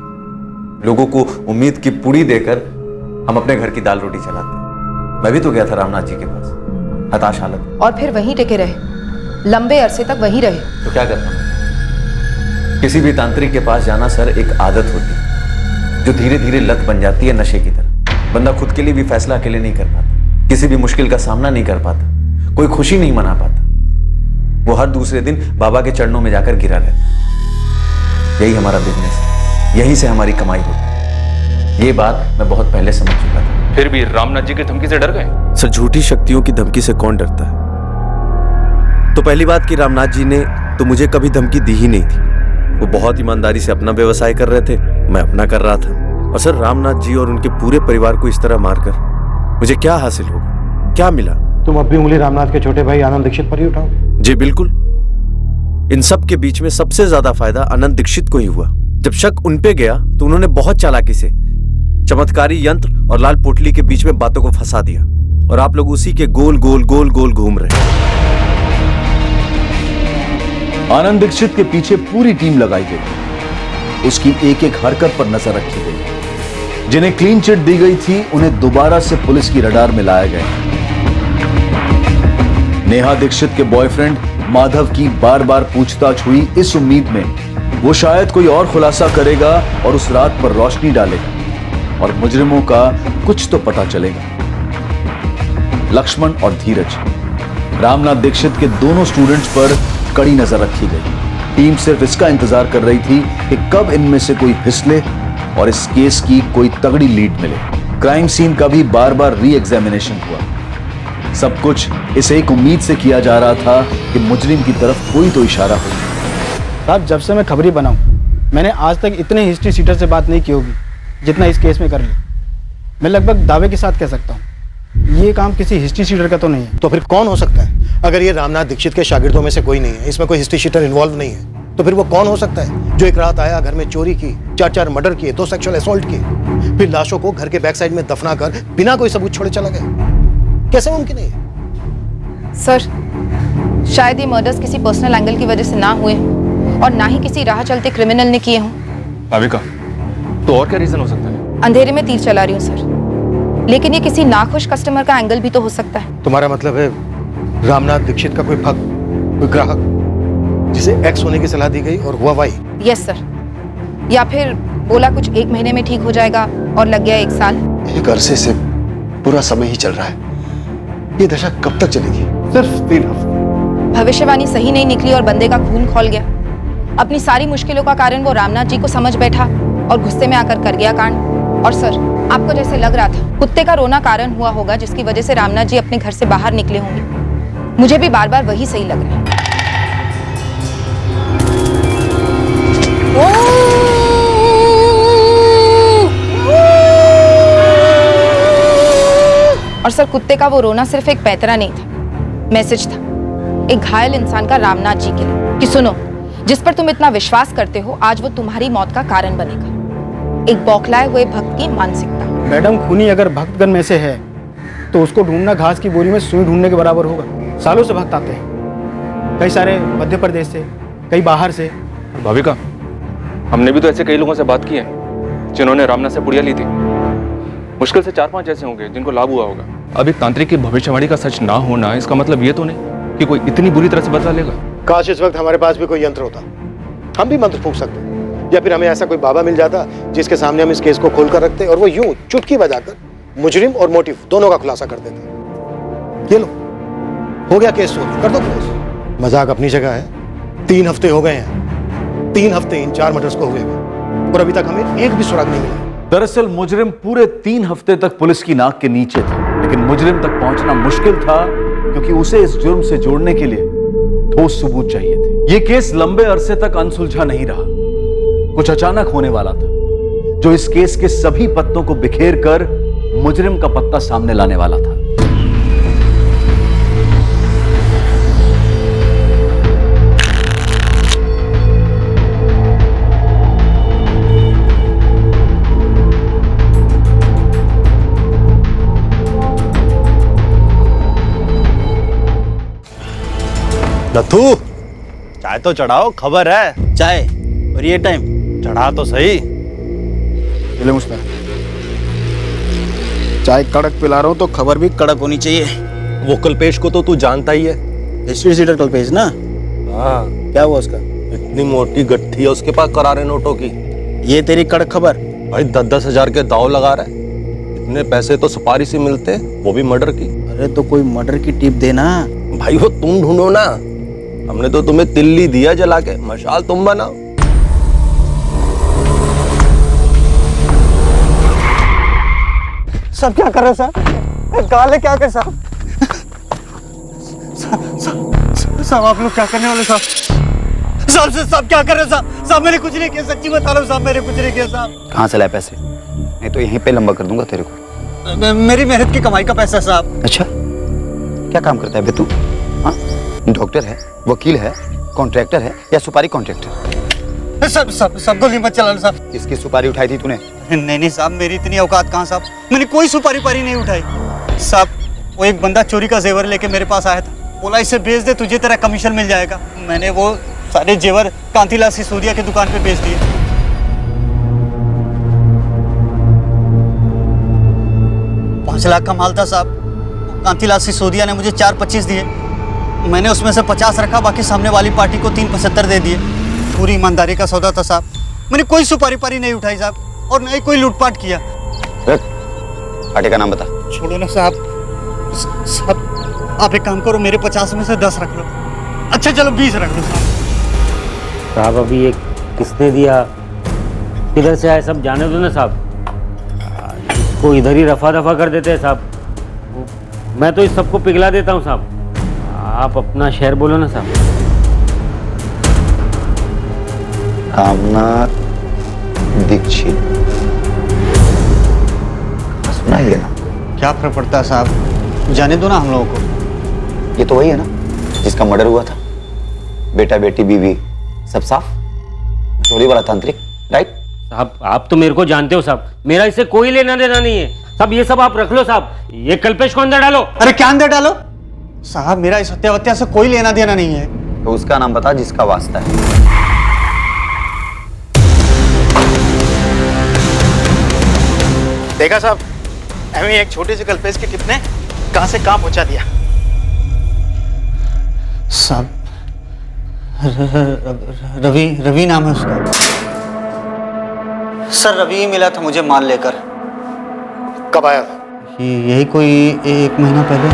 लोगों को उम्मीद की पुड़ी देकर हम अपने घर की दाल रोटी चलाते हैं। मैं भी तो गया था रामनाथ जी के पास, हताश हालत। और फिर वहीं टिके रहे, लंबे अरसे तक वहीं रहे। तो क्या करता हूं? किसी भी तांत्रिक के पास जाना सर एक आदत होती है, जो धीरे धीरे लत बन जाती है नशे की तरह। बंदा खुद के लिए भी फैसला अकेले नहीं कर पाता, किसी भी मुश्किल का सामना नहीं कर पाता, कोई खुशी नहीं मना पाता। वो हर दूसरे दिन बाबा के चरणों में जाकर गिरा रहता। यही हमारा बिजनेस है, यहीं से हमारी कमाई होती है। ये बात मैं बहुत पहले समझ चुका था। फिर भी रामनाथ जी की धमकी से डर गए? सर, झूठी शक्तियों की धमकी से कौन डरता है? तो पहली बात कि रामनाथ जी ने तो मुझे कभी धमकी दी ही नहीं थी। वो बहुत ईमानदारी से अपना व्यवसाय कर रहे थे, मैं अपना कर रहा था। और सर, रामनाथ जी और उनके पूरे परिवार को इस तरह मारकर मुझे क्या हासिल होगा, क्या मिला? तुम अब भी उंगली रामनाथ के छोटे भाई आनंद दीक्षित पर ही उठाओगे? जी बिल्कुल। इन सब के बीच में सबसे ज्यादा फायदा आनंद दीक्षित को ही हुआ। जब शक उन पे गया तो उन्होंने बहुत चालाकी से चमत्कारी यंत्र और लाल पोटली के बीच में बातों को फंसा दिया, और आप लोग उसी के गोल गोल गोल गोल घूम रहे हैं। आनंद दीक्षित के पीछे पूरी टीम लगाई गई। उसकी एक एक हरकत पर नजर रखी गई। जिन्हें क्लीन चिट दी गई थी उन्हें दोबारा से पुलिस की रडार में लाया गया। नेहा दीक्षित के बॉयफ्रेंड माधव की बार बार पूछताछ हुई, इस उम्मीद में वो शायद कोई और खुलासा करेगा और उस रात पर रोशनी डालेगा और मुजरिमों का कुछ तो पता चलेगा। लक्ष्मण और धीरज, रामनाथ दीक्षित के दोनों स्टूडेंट्स पर कड़ी नजर रखी गई। टीम सिर्फ इसका इंतजार कर रही थी कि कब इनमें से कोई फिसले और इस केस की कोई तगड़ी लीड मिले। क्राइम सीन का भी बार बार री एग्जामिनेशन हुआ। सब कुछ इस एक उम्मीद से किया जा रहा था कि मुजरिम की तरफ कोई तो इशारा हो। साहब जब से मैं खबरी बना हूं, मैंने आज तक इतने हिस्ट्री सीटर से बात नहीं की होगी जितना इस केस में कर ली। मैं लगभग दावे के साथ कह सकता हूँ ये काम किसी हिस्ट्री सीटर का तो नहीं है। तो फिर कौन हो सकता है? अगर ये रामनाथ दीक्षित के शागिर्दों में से कोई नहीं है, इसमें कोई हिस्ट्री शीटर इन्वॉल्व नहीं है, तो फिर वो कौन हो सकता है जो एक रात आया, घर में चोरी की, 4 मर्डर किए, 2 सेक्सुअल असॉल्ट किए, फिर लाशों को घर के बैक साइड में दफना कर बिना कोई सबूत छोड़े चला गया? कैसे मुमकिन है? सर शायद ये मर्डर्स किसी पर्सनल एंगल की वजह से ना हुए हों और ना ही किसी राह चलते क्रिमिनल ने किए हों। भाविका, तो और क्या रीजन हो सकता है? अंधेरे में तीर चला रही हूँ सर, लेकिन ये किसी नाखुश कस्टमर का एंगल भी तो हो सकता है। तुम्हारा मतलब है रामनाथ दीक्षित का कोई भक्त, कोई ग्राहक जिसे एक्स होने की सलाह दी गई और हुआ वाई? यस सर, या फिर बोला कुछ 1 महीने में ठीक हो जाएगा और लग गया 1 साल। एक अरसे से पूरा समय ही चल रहा है, ये दशा कब तक चलेगी? सिर्फ 3 हफ्ते। भविष्यवाणी सही नहीं निकली और बंदे का खून खौल गया। अपनी सारी मुश्किलों का कारण वो रामनाथ जी को समझ बैठा और गुस्से में आकर कर गया कांड। और सर आपको जैसे लग रहा था कुत्ते का रोना कारण हुआ होगा जिसकी वजह से रामनाथ जी अपने घर से बाहर निकले होंगे, मुझे भी बार बार वही सही लग रहा है। और सर कुत्ते का वो रोना सिर्फ एक पैतरा नहीं था, मैसेज था एक घायल इंसान का रामनाथ जी के लिए कि सुनो, जिस पर तुम इतना विश्वास करते हो आज वो तुम्हारी मौत का कारण बनेगा। एक बौखलाए हुए भक्त की मानसिकता। मैडम खूनी अगर भक्तगण में से है तो उसको ढूंढना घास की बोरी में सुई ढूंढने के बराबर होगा। सालों से भक्त आते हैं, कई सारे मध्य प्रदेश से, कई बाहर से। भाविका, हमने भी तो ऐसे कई लोगों से बात की है जिन्होंने रामनाथ से पुड़िया ली थी। मुश्किल से 4-5 ऐसे होंगे जिनको लाभ हुआ होगा। अब एक तांत्रिक की भविष्यवाणी का सच ना होना इसका मतलब ये तो नहीं कि कोई इतनी बुरी तरह से बदला लेगा। काश इस वक्त हमारे पास भी कोई यंत्र होता, हम भी मंत्र फूंक सकते, या फिर हमें ऐसा कोई बाबा मिल जाता जिसके सामने हम इस केस को खोलकर रखते और वो यूं चुटकी बजाकर मुजरिम और मोटिव दोनों का खुलासा कर देते। ये लो, हो गया केस सोल्व, कर दो क्लोज। मजाक अपनी जगह है, 3 हफ्ते हो गए हैं, 3 हफ्ते इन 4 मर्डर्स को हुए और अभी तक हमें एक भी सुराग नहीं मिला। दरअसल मुजरिम पूरे 3 हफ्ते तक पुलिस की नाक के नीचे था, लेकिन मुजरिम तक पहुंचना मुश्किल था क्योंकि उसे इस जुर्म से जोड़ने के लिए ठोस सबूत चाहिए थे। यह केस लंबे अरसे तक अनसुलझा नहीं रहा, कुछ अचानक होने वाला था जो इस केस के सभी पत्तों को बिखेर कर मुजरिम का पत्ता सामने लाने वाला था। नथु, चाय तो चढ़ाओ, खबर है। चाय और ये टाइम? चढ़ा तो सही। ले मुझे चाय कड़क पिला रहा हूँ तो खबर भी कड़क होनी चाहिए। वो कल्पेश को तो तू जानता ही है, हिस्ट्री सीटर कल्पेश ना? हाँ। क्या हुआ उसका? इतनी मोटी गट्ठी है उसके पास करारे नोटों की। ये तेरी कड़क खबर? भाई 10-10 हजार के दाव लगा रहा है। इतने पैसे तो सुपारी से मिलते, वो भी मर्डर की। अरे तो कोई मर्डर की टिप देना भाई, वो तुम ढूंढो ना, हमने तो तुम्हें तिल्ली दिया जला के, मशाल तुम बनाओ। सब क्या कर रहे हो साहब? गाले क्या कर साहब? साहब आप लोग क्या करने वाले साहब? साहब क्या कर रहे हो साहब? साहब मैंने कुछ नहीं किया, सच्ची बता रहा हूँ साहब, मैंने कुछ नहीं किया साहब। कहाँ से लाए पैसे? नहीं तो यहीं पे लंबा कर दूंगा तेरे को। मेरी मेहनत की कमाई का पैसा साहब। अच्छा, क्या काम करता है बे तू? हाँ, डॉक्टर है, वकील है, कॉन्ट्रैक्टर है या सुपारी कॉन्ट्रैक्टर? सब गोली मत चलाना साहब। किसकी सुपारी उठाई थी तूने? नहीं साहब, मेरी इतनी औकात कहाँ साहब, मैंने कोई सुपारी पारी नहीं उठाई साहब। वो एक बंदा चोरी का जेवर लेके मेरे पास आया था, बोला इसे बेच दे, तुझे तेरा कमीशन मिल जाएगा। मैंने वो सारे जेवर कांतिलाल सिसोदिया की दुकान पे बेच दिए। 5 लाख का माल था साहब। कांतिलाल सिसोदिया ने मुझे 4.25 दिए, मैंने उसमें से 50 रखा, बाकी सामने वाली पार्टी को 3.75 दे दिए। पूरी ईमानदारी का सौदा था साहब, मैंने कोई सुपारी पारी नहीं उठाई साहब, और नहीं कोई लूटपाट किया। पार्टी का नाम बता। छोड़ो ना साहब, साहब आप एक काम करो, मेरे 50 में से 10 रख लो। अच्छा चलो 20 रख लो साहब। अभी ये किसने दिया, किधर से आए, सब जाने दो ना साहब, इसको इधर ही रफा दफा कर देते हैं साहब। मैं तो इस सबको पिघला देता हूँ साहब। आप अपना शेर बोलो ना साहब। रामनाथ दीक्षित, सुनाइए ना। क्या फर्क पड़ता है साहब, जाने दो ना हम लोगों को। ये तो वही है ना जिसका मर्डर हुआ था। बेटा बेटी बीवी सब साफ, चोरी वाला तांत्रिक, राइट? साहब आप तो मेरे को जानते हो साहब, मेरा इससे कोई लेना देना नहीं है साहब। ये सब आप रख लो साहब, ये कल्पेश को अंदर डालो। अरे क्या अंदर डालो साहब, मेरा इस हत्या से कोई लेना देना नहीं है। तो उसका नाम बता जिसका वास्ता है। देखा साहब, हमें एक छोटी सी कल्पेश की टिप ने कहां से कहां पहुंचा दिया। साहब रवि नाम है उसका। सर रवि ही मिला था मुझे माल लेकर। कब आया? यही कोई 1 महीना पहले।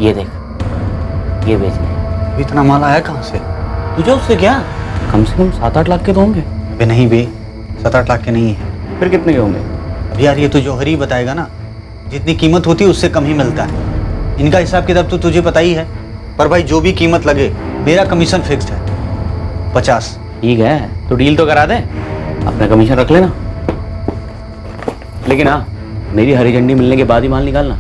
ये देख, ये बेचने। इतना माल आया कहाँ से? तुझे उससे क्या? कम से कम 7-8 लाख के तो होंगे। अबे नहीं बे, 7-8 लाख के नहीं है। फिर कितने के होंगे? अभी यार ये तो जौहरी ही बताएगा ना, जितनी कीमत होती है उससे कम ही मिलता है। इनका हिसाब किताब तो तुझे पता ही है। पर भाई जो भी कीमत लगे, मेरा कमीशन फिक्स्ड है 50। ठीक है तो डील तो करा दे, अपना कमीशन रख लेना। लेकिन हाँ, मेरी हरी झंडी मिलने के बाद ही माल निकालना।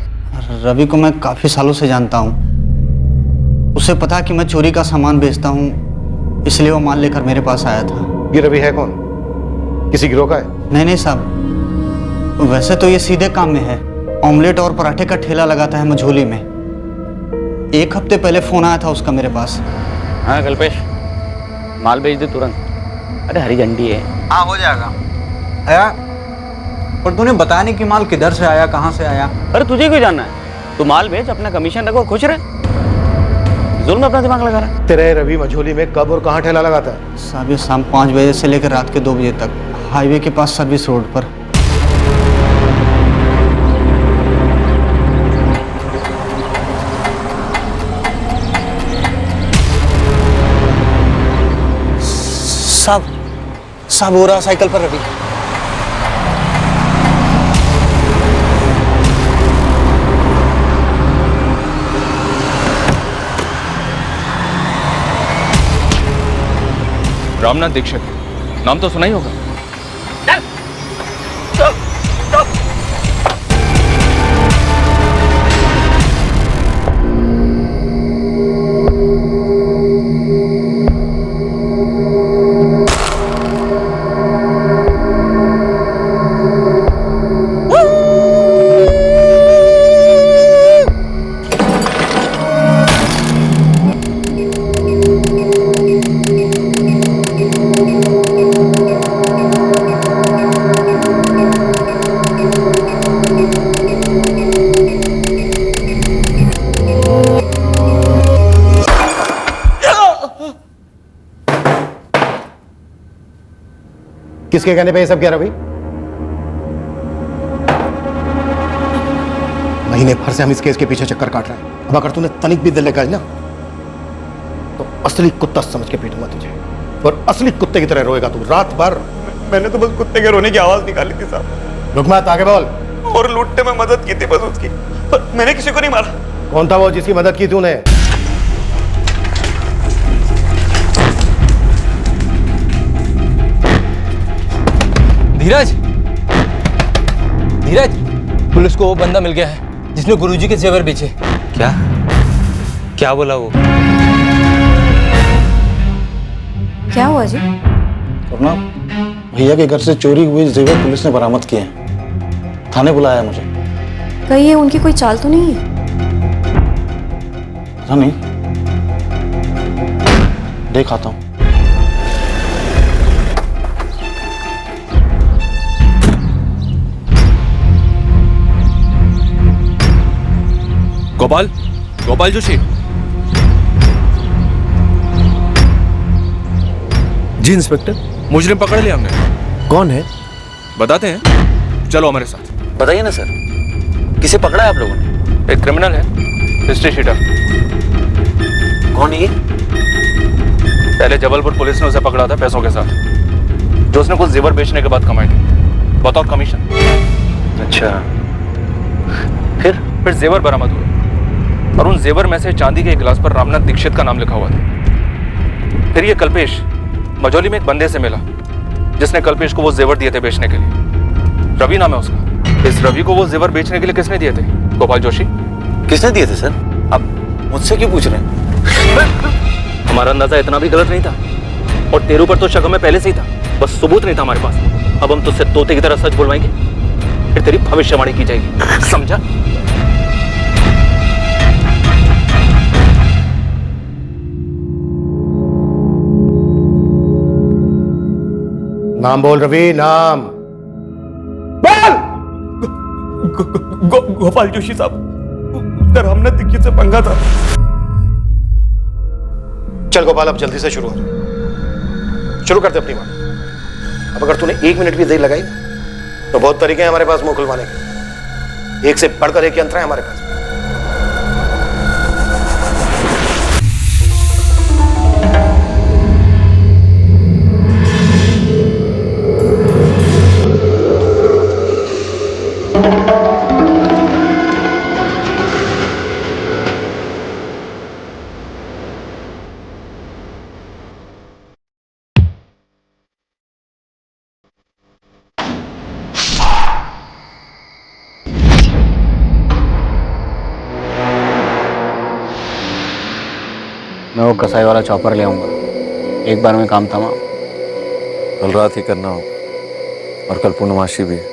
रवि को मैं काफी सालों से जानता हूँ। उसे पता कि मैं चोरी का सामान बेचता हूँ, इसलिए वो माल लेकर मेरे पास आया था। ये रवि है कौन? किसी गिरोह का है? नहीं साहब, वैसे तो ये सीधे काम में है। ऑमलेट और पराठे का ठेला लगाता है मझोली में। 1 हफ्ते पहले फोन आया था उसका मेरे पास। हाँ कल्पेश, माल भेज दे तुरंत। अरे हरी झंडी है। हाँ हो जाएगा। आया, पर तूने बताया नहीं कि माल किधर से आया, कहाँ से आया। अरे तुझे क्यों जानना है? तू माल भेज, अपना कमीशन रखो और खुश रहे। जुल्म में अपना दिमाग लगा रहा है। तेरे रवि मझोली में कब और कहाँ ठेला लगाता है? साहब ये शाम 5 बजे से लेकर रात के 2 बजे तक, हाईवे के पास सर्विस रोड पर। साहब हो रहा साइकिल पर रवि। रामनाथ दीक्षित, नाम तो सुना ही होगा। किसके कहने पे ये सब किया रवि? महीने भर से हम इस केस के पीछे चक्कर काट रहे हैं। अब अगर तूने तनिक भी दिल लगाई ना तो असली कुत्ता समझ के पीटूंगा तुझे, और असली कुत्ते की तरह रोएगा तू रात भर। मैंने तो बस कुत्ते के रोने की आवाज निकाली थी साहब। रुक मत, आगे बोल। और लूटने में मदद की थी बस उसकी, पर मैंने किसी को नहीं मारा। कौन था वो जिसकी मदद की तूने? धीरज, धीरज, पुलिस को वो बंदा मिल गया है जिसने गुरुजी के जेवर बेचे। क्या क्या बोला वो? क्या हुआ जी? करना, भैया के घर से चोरी हुए जेवर पुलिस ने बरामद किए हैं। थाने बुलाया है मुझे। कहीं ये उनकी कोई चाल तो नहीं है? पता नहीं, देख आता हूँ। गोपाल, गोपाल जोशी। जी इंस्पेक्टर। मुजरिम पकड़ लिया हमने। कौन है? बताते हैं, चलो हमारे साथ। बताइए ना सर, किसे पकड़ा है आप लोगों ने? एक क्रिमिनल है, हिस्ट्री शीटर। कौन है ये? पहले जबलपुर पुलिस ने उसे पकड़ा था पैसों के साथ, जो उसने कुछ जेवर बेचने के बाद कमाए थे बतौर कमीशन। अच्छा, फिर जेवर बरामद हुए और उन जेवर में से चांदी के एक गिलास पर रामनाथ दीक्षित का नाम लिखा हुआ था। फिर ये कल्पेश मझौली में एक बंदे से मिला जिसने कल्पेश को वो जेवर दिए थे बेचने के लिए। रवि नाम है उसका। इस रवि को वो जेवर बेचने के लिए किसने दिए थे? गोपाल जोशी। किसने दिए थे सर? अब मुझसे क्यों पूछ रहे हैं? हमारा अंदाजा इतना भी गलत नहीं था और तेरे ऊपर तो शक हमें पहले से ही था, बस सबूत नहीं था हमारे पास। अब हम तुझसे तोते की तरह सच बुलवाएंगे, फिर तेरी भविष्यवाणी की जाएगी, समझा? नाम बोल रवि, नाम बोल। गोपाल जोशी साहब, रामनाथ दीक्षित से पंगा था। चल गोपाल, अब जल्दी से शुरू कर दे अपनी बात। अब अगर तूने 1 मिनट भी देर लगाई तो बहुत तरीके हैं हमारे पास मुंह खुलवाने के। एक से बढ़कर एक यंत्र है हमारे पास। मैं वो कसाई वाला चॉपर ले आऊंगा, एक बार में काम तमाम। कल रात ही करना हो और कल पूर्णमासी भी है।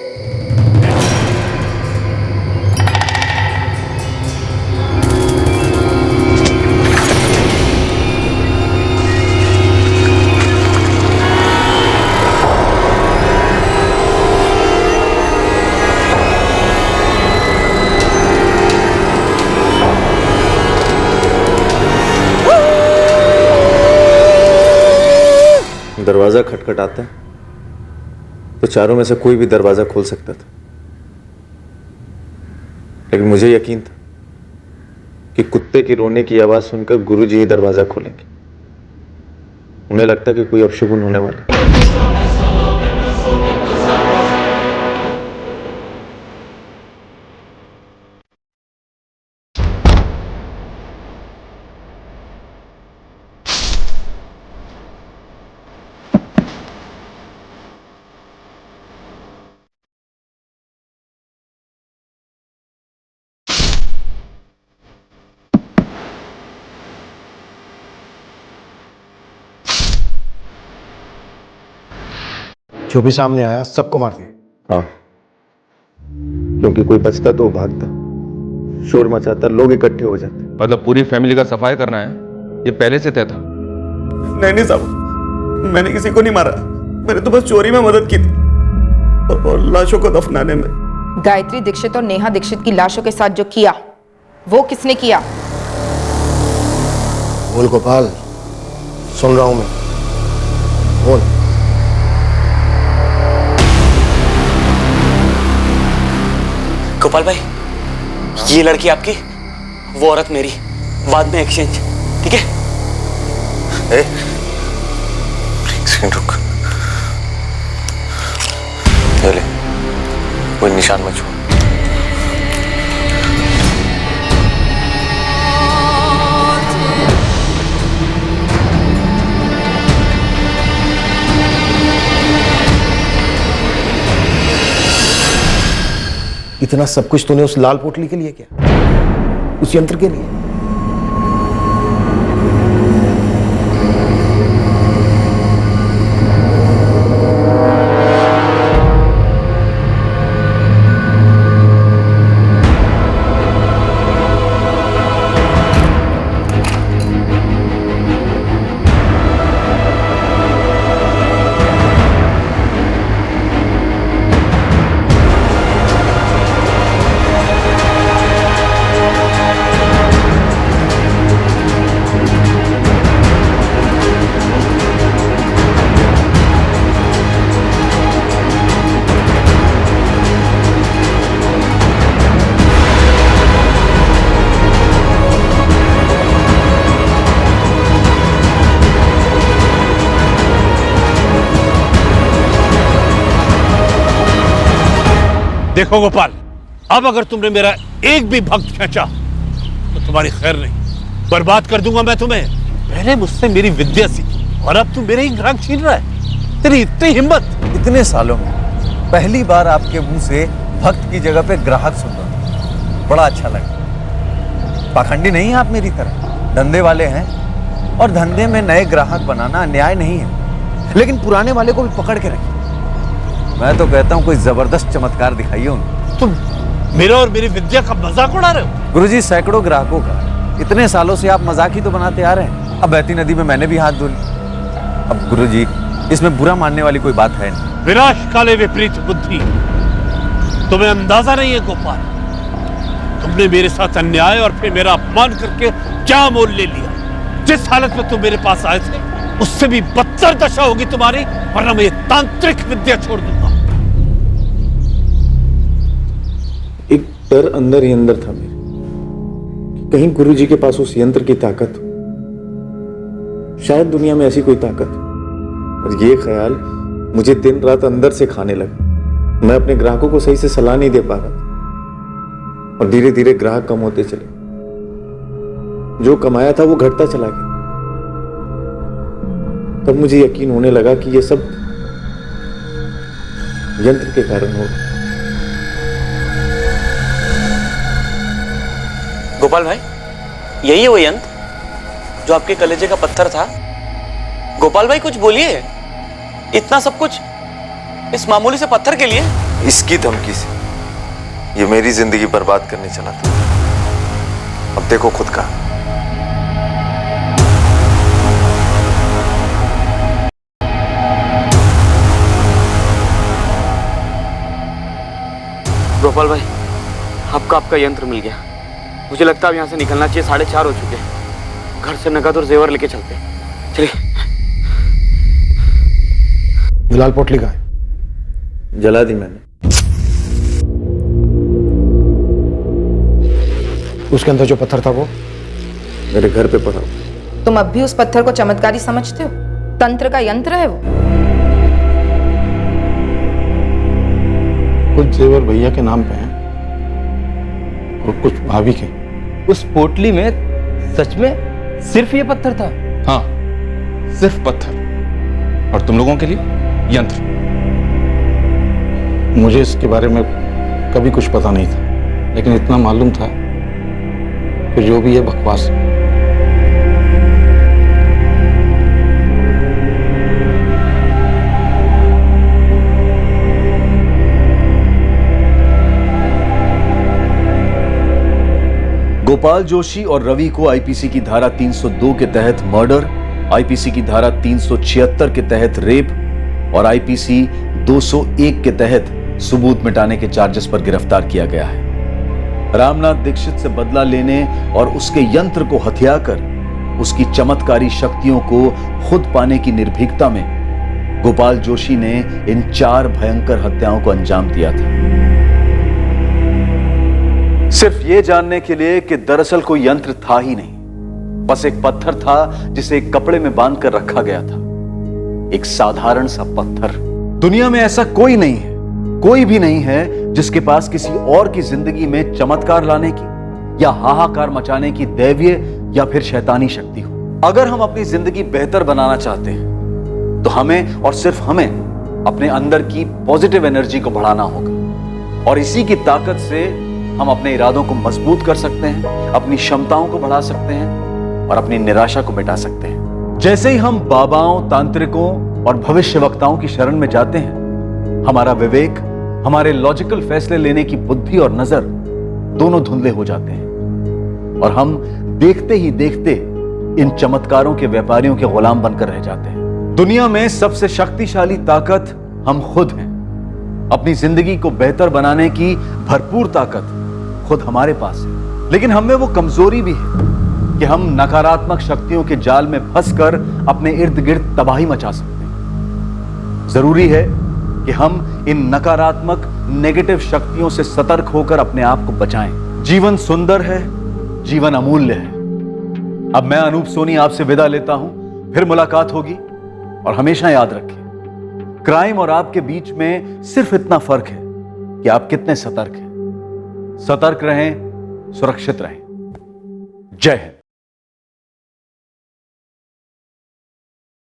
दरवाजा खटखटाता तो चारों में से कोई भी दरवाजा खोल सकता था, लेकिन मुझे यकीन था कि कुत्ते की रोने की आवाज सुनकर गुरुजी ही दरवाजा खोलेंगे। उन्हें लगता कि कोई अपशगुन होने वाला। जो भी सामने आया सबको मार दिया। हाँ, क्योंकि कोई बचता तो भागता, शोर मचाता, लोग इकट्ठे हो जाते। मतलब पूरी फैमिली का सफाई करना है, ये पहले से तय था? नहीं साहब, मैंने किसी को नहीं मारा। मैंने तो बस चोरी में मदद की थी और लाशों को दफनाने में। गायत्री दीक्षित और नेहा दीक्षित की लाशों के साथ जो किया वो किसने किया? बोल गोपाल, सुन रहा हूं मैं, बोल। गोपाल भाई, ये लड़की आपकी, वो औरत मेरी, बाद में एक्सचेंज, ठीक है? एक सेकंड रुक, ये ले, कोई निशान मत छोड़। इतना सब कुछ तूने उस लाल पोटली के लिए किया, उस यंत्र के लिए? देखो गोपाल, अब अगर तुमने मेरा एक भी भक्त खींचा तो तुम्हारी खैर नहीं, बर्बाद कर दूंगा मैं तुम्हें। पहले मुझसे मेरी विद्या सीखी और अब तुम मेरे ही ग्राहक छीन रहा है। तेरी इतनी हिम्मत! इतने सालों में पहली बार आपके मुंह से भक्त की जगह पे ग्राहक सुन रहा, बड़ा अच्छा लगा। पाखंडी नहीं आप मेरी तरह, धंधे वाले हैं और धंधे में नए ग्राहक बनाना अन्याय नहीं है, लेकिन पुराने वाले को भी पकड़ के रखिए। मैं तो कहता हूं कोई जबरदस्त चमत्कार दिखाइए उनको। तुम मेरा और मेरी विद्या का मजाक उड़ा रहे हो? गुरुजी, सैकड़ों ग्राहकों का इतने सालों से आप मजाक ही तो बनाते आ रहे हैं। अब बहती नदी में मैंने भी हाथ धो लिया। अब गुरुजी, इसमें बुरा मानने वाली कोई बात है नहीं। विनाश काले विपरीत बुद्धि, तुम्हें अंदाजा नहीं है गोपाल, तुमने मेरे साथ अन्याय और फिर मेरा अपमान करके क्या मोल ले लिया। जिस हालत में तुम मेरे पास आए थे उससे भी बदतर दशा होगी तुम्हारी, वरना मैं ये तांत्रिक विद्या छोड़ दूंगा। एक डर अंदर ही अंदर था मेरे कि कहीं गुरुजी के पास उस यंत्र की ताकत हो, शायद दुनिया में ऐसी कोई ताकत हो। और ये ख्याल मुझे दिन रात अंदर से खाने लगा। मैं अपने ग्राहकों को सही से सलाह नहीं दे पा रहा था और धीरे धीरे ग्राहक कम होते चले। जो कमाया था वो घटता चला गया। तब मुझे यकीन होने लगा कि ये सब यंत्र के कारण हो रहा। गोपाल भाई, यही है वो यंत्र जो आपके कलेजे का पत्थर था? गोपाल भाई कुछ बोलिए, इतना सब कुछ इस मामूली से पत्थर के लिए? इसकी धमकी से ये मेरी जिंदगी बर्बाद करने चला था। अब देखो खुद का। गोपाल भाई, आपका यंत्र मिल गया। मुझे लगता है अब यहाँ से निकलना चाहिए। 4:30 हो चुके हैं। घर से नकद और जेवर लेके चलते हैं। चलिए। लाल पोटली कहाँ है? जला दी मैंने। उसके अंदर जो पत्थर था वो मेरे घर पे पड़ा। तुम अब भी उस पत्थर को चमत्कारी समझते हो? तंत्र का यंत्र है वो। कुछ जेवर भैया के नाम पे हैं और कुछ भाभी के। उस पोटली में सच में सिर्फ ये पत्थर था? हाँ, सिर्फ पत्थर, और तुम लोगों के लिए यंत्र। मुझे इसके बारे में कभी कुछ पता नहीं था, लेकिन इतना मालूम था कि जो भी है बकवास। गोपाल जोशी और रवि को आईपीसी की धारा 302 के तहत मर्डर, आईपीसी की धारा 376 के तहत रेप और आईपीसी 201 के तहत सबूत मिटाने के चार्जेस पर गिरफ्तार किया गया है। रामनाथ दीक्षित से बदला लेने और उसके यंत्र को हथियाकर उसकी चमत्कारी शक्तियों को खुद पाने की निर्भीकता में गोपाल जोशी ने इन 4 भयंकर हत्याओं को अंजाम दिया था, सिर्फ ये जानने के लिए कि दरअसल कोई यंत्र था ही नहीं, बस एक पत्थर था जिसे एक कपड़े में बांध कर रखा गया था। एक साधारण सा पत्थर। दुनिया में ऐसा कोई नहीं है, कोई भी नहीं है जिसके पास किसी और की जिंदगी में चमत्कार लाने की या हाहाकार मचाने की दैवीय या फिर शैतानी शक्ति हो। अगर हम अपनी जिंदगी बेहतर बनाना चाहते हैं तो हमें और सिर्फ हमें अपने अंदर की पॉजिटिव एनर्जी को बढ़ाना होगा और इसी की ताकत से हम अपने इरादों को मजबूत कर सकते हैं, अपनी क्षमताओं को बढ़ा सकते हैं और अपनी निराशा को मिटा सकते हैं। जैसे ही हम बाबाओं, तांत्रिकों और भविष्यवक्ताओं की शरण में जाते हैं, हमारा विवेक, हमारे लॉजिकल फैसले लेने की बुद्धि और नजर दोनों धुंधले हो जाते हैं और हम देखते ही देखते इन चमत्कारों के व्यापारियों के गुलाम बनकर रह जाते हैं। दुनिया में सबसे शक्तिशाली ताकत हम खुद हैं। अपनी जिंदगी को बेहतर बनाने की भरपूर ताकत खुद हमारे पास है, लेकिन हम में वो कमजोरी भी है कि हम नकारात्मक शक्तियों के जाल में फंसकर अपने इर्द गिर्द तबाही मचा सकते हैं। जरूरी है कि हम इन नकारात्मक नेगेटिव शक्तियों से सतर्क होकर अपने आप को बचाएं। जीवन सुंदर है, जीवन अमूल्य है। अब मैं अनूप सोनी आपसे विदा लेता हूं, फिर मुलाकात होगी और हमेशा याद रखें, क्राइम और आपके बीच में सिर्फ इतना फर्क है कि आप कितने सतर्क हैं। सतर्क रहें, सुरक्षित रहें। जय हिंद।